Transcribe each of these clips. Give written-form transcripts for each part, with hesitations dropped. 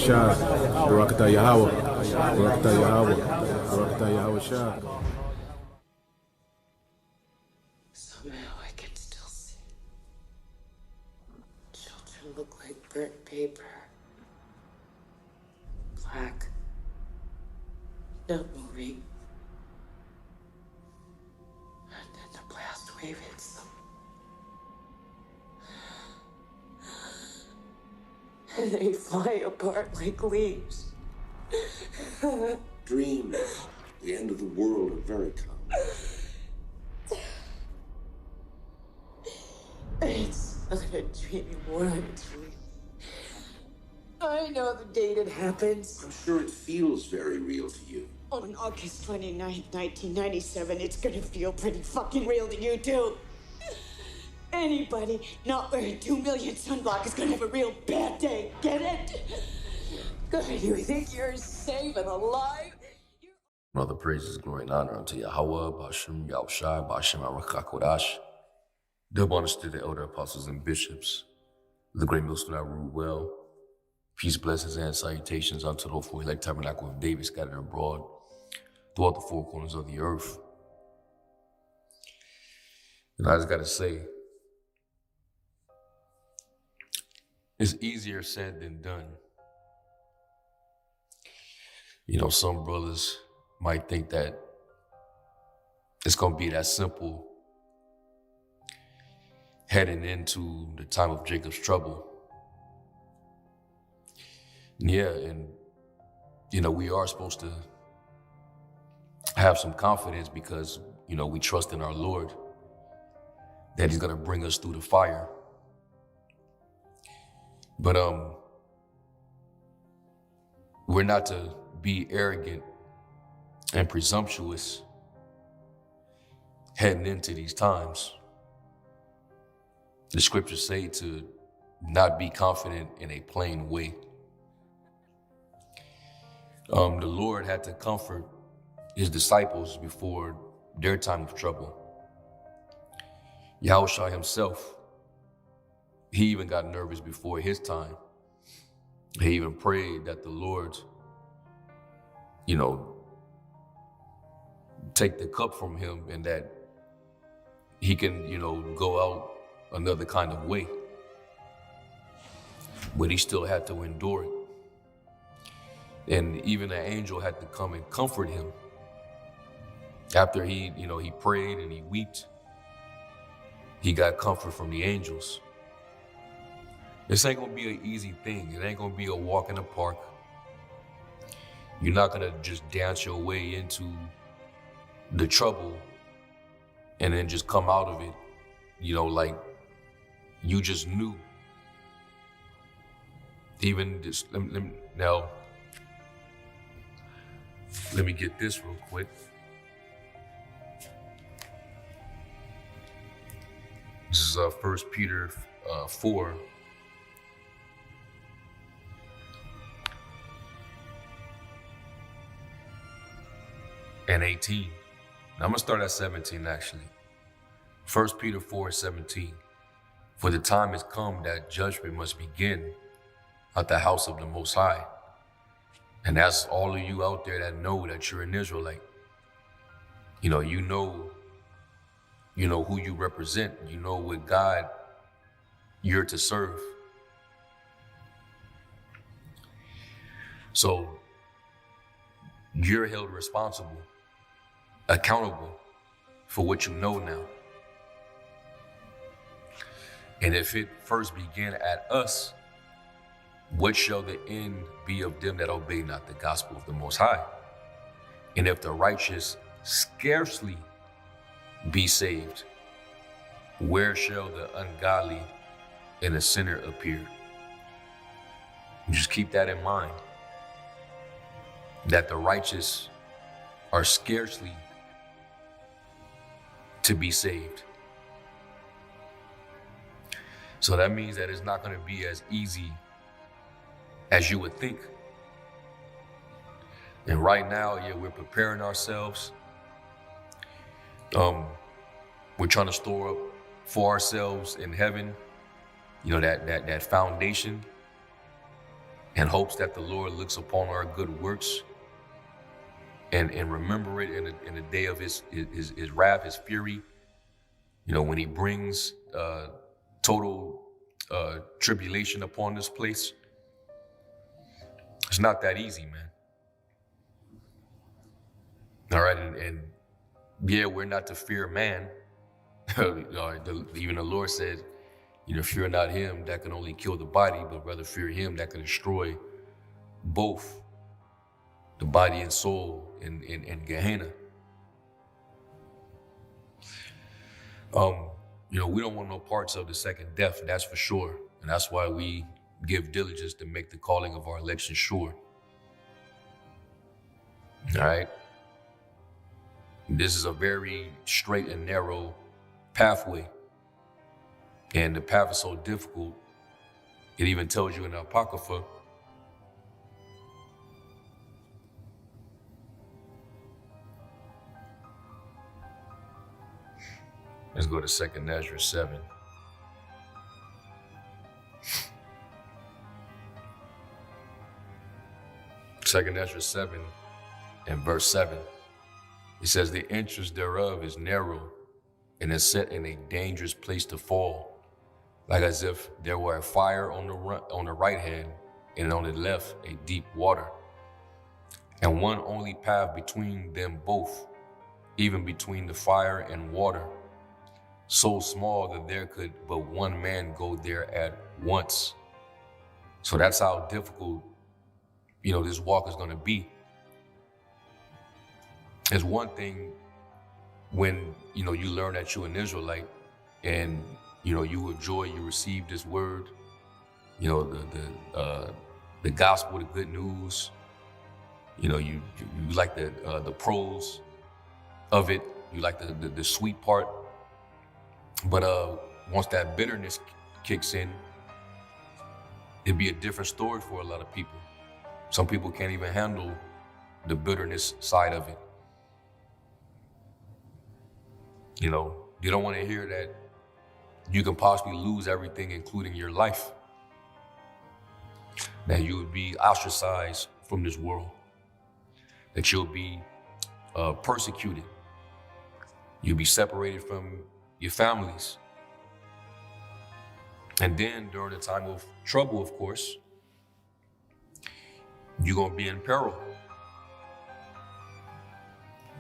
Shah, Barakatah Yahweh, Barakatah Yahweh, Barakatah Yahweh Shah. Somehow I can still see. Children look like burnt paper. Black. Not moving. And then the blast wave hits them. And they fly apart like leaves. Dreams. The end of the world are very common. It's not a dream anymore, it's real. I know the date it happens. I'm sure it feels very real to you. On August 29th, 1997, it's gonna feel pretty fucking real to you, too. Anybody not wearing 2 million sunblock is gonna have a real bad day, get it? Good, you think you're safe and alive? All the praises, glory, and honor unto Yahweh, Ba'ashem, Yahushai, Ba'ashem, Arakakodash. Double honors to the elder apostles and bishops, the great millstone that rule well. Peace, blessings, and salutations unto the hopeful elect tabernacle of David scattered abroad throughout the four corners of the earth. And I just gotta say, it's easier said than done. You know, some brothers might think that it's gonna be that simple heading into the time of Jacob's trouble. Yeah, and you know, we are supposed to have some confidence because, you know, we trust in our Lord that he's gonna bring us through the fire. But we're not to be arrogant and presumptuous heading into these times. The scriptures say to not be confident in a plain way. The Lord had to comfort his disciples before their time of trouble. Yahushua himself, he even got nervous before his time. He even prayed that the Lord, you know, take the cup from him and that he can, you know, go out another kind of way. But he still had to endure it. And even an angel had to come and comfort him. After he, you know, he prayed and he wept, he got comfort from the angels. This ain't gonna be an easy thing. It ain't gonna be a walk in the park. You're not gonna just dance your way into the trouble and then just come out of it, you know, like you just knew. Even this, now, let me get this real quick. This is 1 Peter 4. And 18. Now I'm gonna start at 17 actually. 1 Peter 4:17. For the time has come that judgment must begin at the house of the Most High. And that's all of you out there that know that you're an Israelite. You know who you represent. You know what God you're to serve. So you're held responsible, accountable for what you know now. And if it first began at us, what shall the end be of them that obey not the gospel of the Most High? And if the righteous scarcely be saved, where shall the ungodly and the sinner appear? Just keep that in mind, that the righteous are scarcely to be saved. So that means that it's not going to be as easy as you would think. And right now, yeah, we're preparing ourselves. We're trying to store up for ourselves in heaven, you know, that foundation. and hopes that the Lord looks upon our good works and remember it in the day of his wrath, his fury, when he brings total tribulation upon this place. It's not that easy, man. All right, and yeah, we're not to fear man. Even the Lord said, fear not him that can only kill the body, but rather fear him that can destroy both the body and soul in Gehenna. We don't want no parts of the second death, that's for sure. And that's why we give diligence to make the calling of our election sure. All right. This is a very straight and narrow pathway. And the path is so difficult, it even tells you in the Apocrypha, let's go to 2nd Ezra 7. Second Ezra 7 and verse 7. It says, the entrance thereof is narrow and is set in a dangerous place to fall, like as if there were a fire on the right hand and on the left a deep water, and one only path between them both, even between the fire and water, so small that there could but one man go there at once. So that's how difficult, this walk is going to be. It's one thing when, you learn that you're an Israelite and, you enjoy, you receive this word, the gospel, the good news, you like the pros of it, you like the sweet part. But once that bitterness kicks in, it'd be a different story for a lot of people. Some people can't even handle the bitterness side of it. They don't want to hear that you can possibly lose everything, including your life. That you would be ostracized from this world. That you'll be persecuted. You'll be separated from your families. And then during the time of trouble, of course, you're going to be in peril.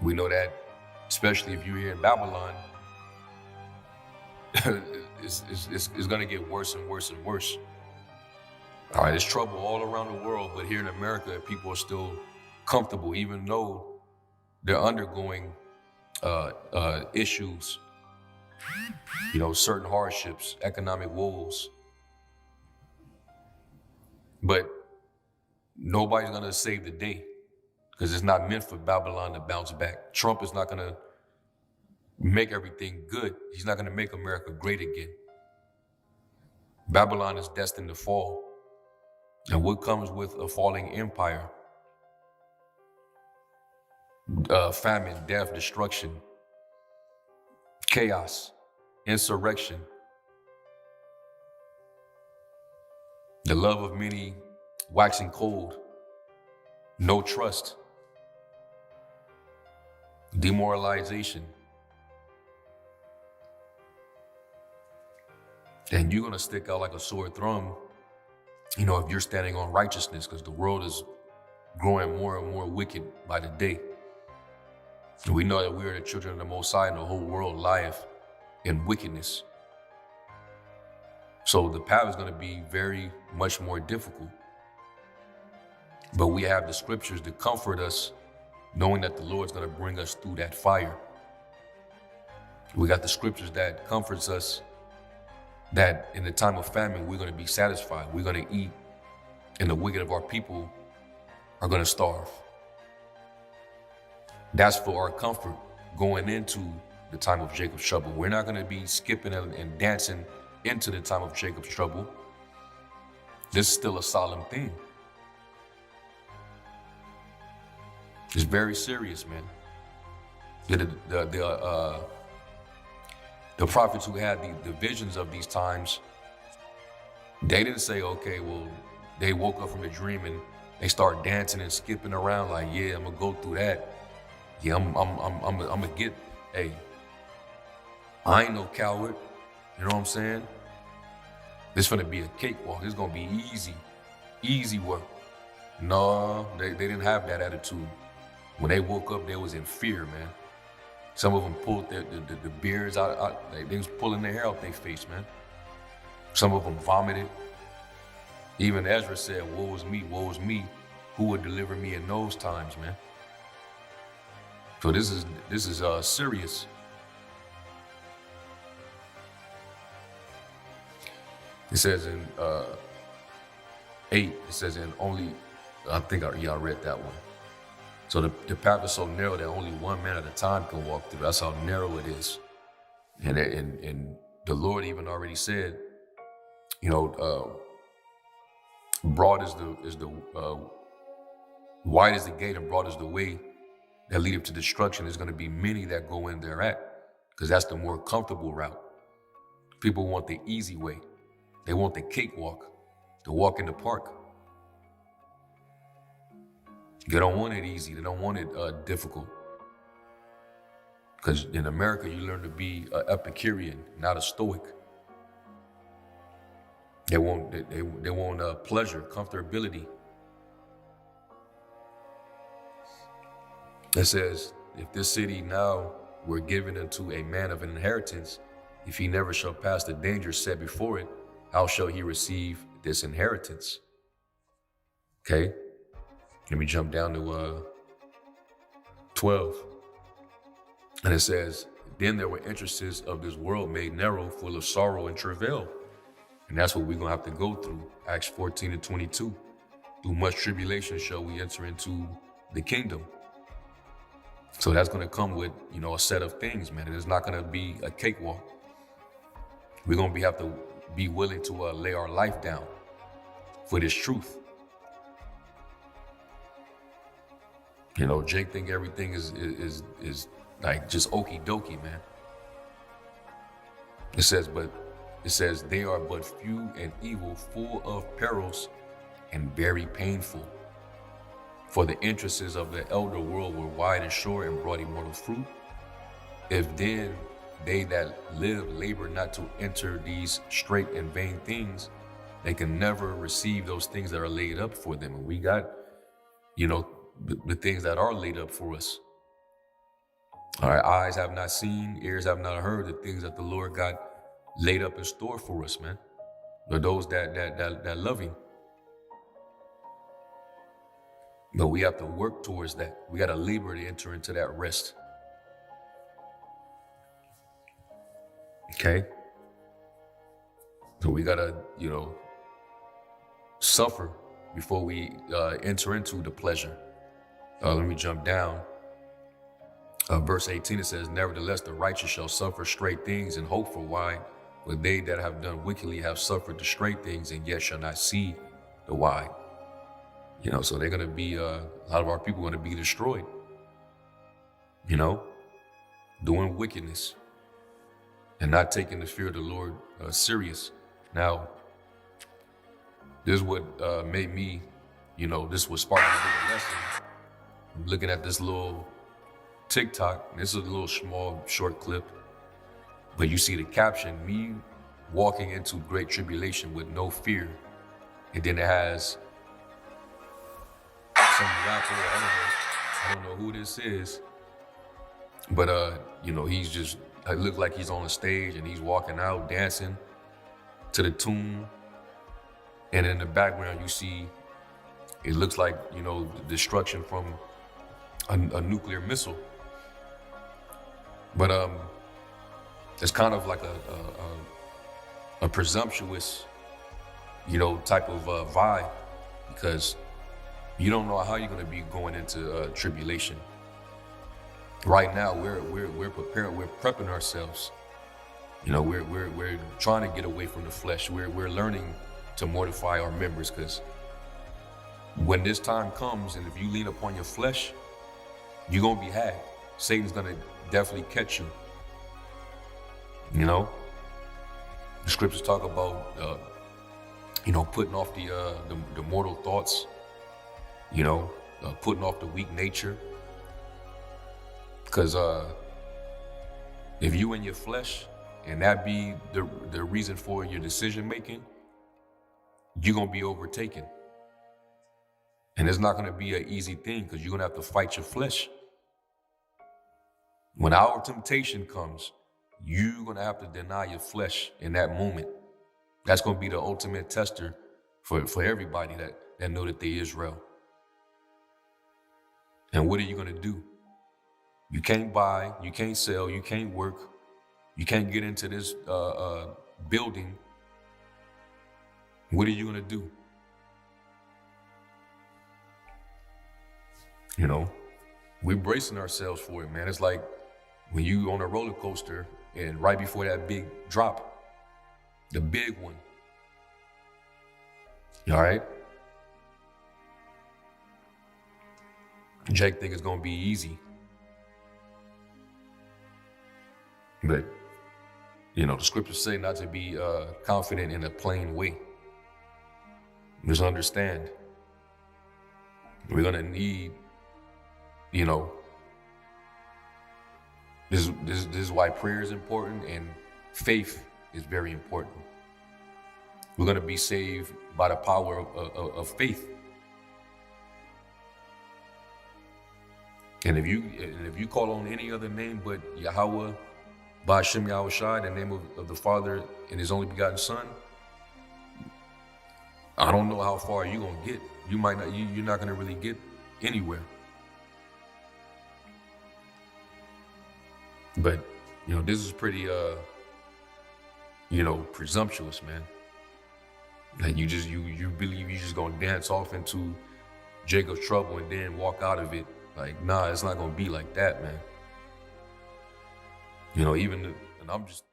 We know that, especially if you're here in Babylon, it's going to get worse and worse and worse. All right, there's trouble all around the world, but here in America, people are still comfortable, even though they're undergoing issues, certain hardships, economic woes. But nobody's going to save the day because it's not meant for Babylon to bounce back. Trump is not going to make everything good. He's not going to make America great again. Babylon is destined to fall. And what comes with a falling empire? Famine, death, destruction, chaos, insurrection. The love of many waxing cold, no trust, demoralization. And you're going to stick out like a sore thumb, if you're standing on righteousness, because the world is growing more and more wicked by the day. We know that we are the children of the Most High, and the whole world lieth in wickedness. So the path is going to be very much more difficult. But we have the scriptures to comfort us, knowing that the Lord's going to bring us through that fire. We got the scriptures that comforts us that in the time of famine, we're going to be satisfied. We're going to eat, and the wicked of our people are going to starve. That's for our comfort going into the time of Jacob's trouble. We're not going to be skipping and dancing into the time of Jacob's trouble. This is still a solemn thing. It's very serious, man. The prophets who had the visions of these times, they didn't say, okay, well, they woke up from a dream and they start dancing and skipping around like, yeah, I'm gonna go through that. Yeah, I'm gonna get, hey, I ain't no coward. You know what I'm saying? This finna be a cakewalk. This gonna be easy work. No, they didn't have that attitude. When they woke up, they was in fear, man. Some of them pulled the beards out, they was pulling their hair out their face, man. Some of them vomited. Even Ezra said, woe is me, who would deliver me in those times, man? So this is serious. It says in 8, it says in only, I think I read that one. So the path is so narrow that only one man at a time can walk through. That's how narrow it is. And the Lord even already said, you know, broad is the wide is the gate and broad is the way that lead up to destruction. There's going to be many that go in there because that's the more comfortable route. People want the easy way. They want the cakewalk, the walk in the park. They don't want it easy. They don't want it difficult. Because in America, you learn to be an Epicurean, not a Stoic. They want pleasure, comfortability. It says, if this city now were given unto a man of an inheritance, if he never shall pass the danger set before it, how shall he receive this inheritance? Okay. Let me jump down to 12. And it says, then there were entrances of this world made narrow, full of sorrow and travail. And that's what we're going to have to go through. Acts 14:22. Through much tribulation shall we enter into the kingdom. So that's going to come with, you know, a set of things, man. And it's not going to be a cakewalk. We're going to have to be willing to lay our life down for this truth. You know, Jake think everything is like just okie dokie, man. It says they are but few and evil, full of perils and very painful. For the entrances of the elder world were wide and sure and brought immortal fruit. If then they that live labor not to enter these straight and vain things, they can never receive those things that are laid up for them. And we got, you know, the things that are laid up for us. Our eyes have not seen, ears have not heard the things that the Lord got laid up in store for us, man. For those that love Him. But we have to work towards that. We got to labor to enter into that rest. Okay? So we got to, you know, suffer before we enter into the pleasure. Let me jump down. Verse 18, it says, nevertheless, the righteous shall suffer straight things and hope for wide. But they that have done wickedly have suffered the straight things and yet shall not see the wide. You know, so they're going to be, a lot of our people are going to be destroyed. You know, doing wickedness and not taking the fear of the Lord serious. Now, this is what made me, you know, this was sparking a big lesson. I'm looking at this little TikTok. This is a little small, short clip. But you see the caption, me walking into great tribulation with no fear. And then it has some rapper, I don't know who this is. But, you know, he's just, it looked like he's on the stage and he's walking out dancing to the tune. And in the background, you see, it looks like, you know, the destruction from a nuclear missile. But it's kind of like a presumptuous, you know, type of vibe, because you don't know how you're going to be going into tribulation. Right now, we're prepared. We're prepping ourselves. You know, we're trying to get away from the flesh. We're learning to mortify our members, because when this time comes, and if you lean upon your flesh, you're gonna be had. Satan's gonna definitely catch you. You know, the scriptures talk about putting off the mortal thoughts, putting off the weak nature. Because if you in your flesh and that be the reason for your decision making, you're gonna be overtaken. And it's not gonna be an easy thing because you're gonna have to fight your flesh. When our temptation comes, you're gonna have to deny your flesh in that moment. That's gonna be the ultimate tester for everybody that know that they Israel. And what are you gonna do? You can't buy, you can't sell, you can't work, you can't get into this building. What are you gonna do? We're bracing ourselves for it, man. It's like when you on a roller coaster and right before that big drop, the big one. You all right? Jake think it's gonna be easy. But, the scriptures say not to be confident in a plain way. Just understand. We're gonna need, this is why prayer is important and faith is very important. We're gonna be saved by the power of faith. And if you call on any other name but Yahweh, Ba'Shem Yahushua, the name of the Father and His only begotten Son, I don't know how far you're gonna get. You might not. You're not gonna really get anywhere. But this is pretty presumptuous, man. Like you believe you just gonna dance off into Jacob's trouble and then walk out of it. Like, nah, it's not gonna be like that, man. And I'm just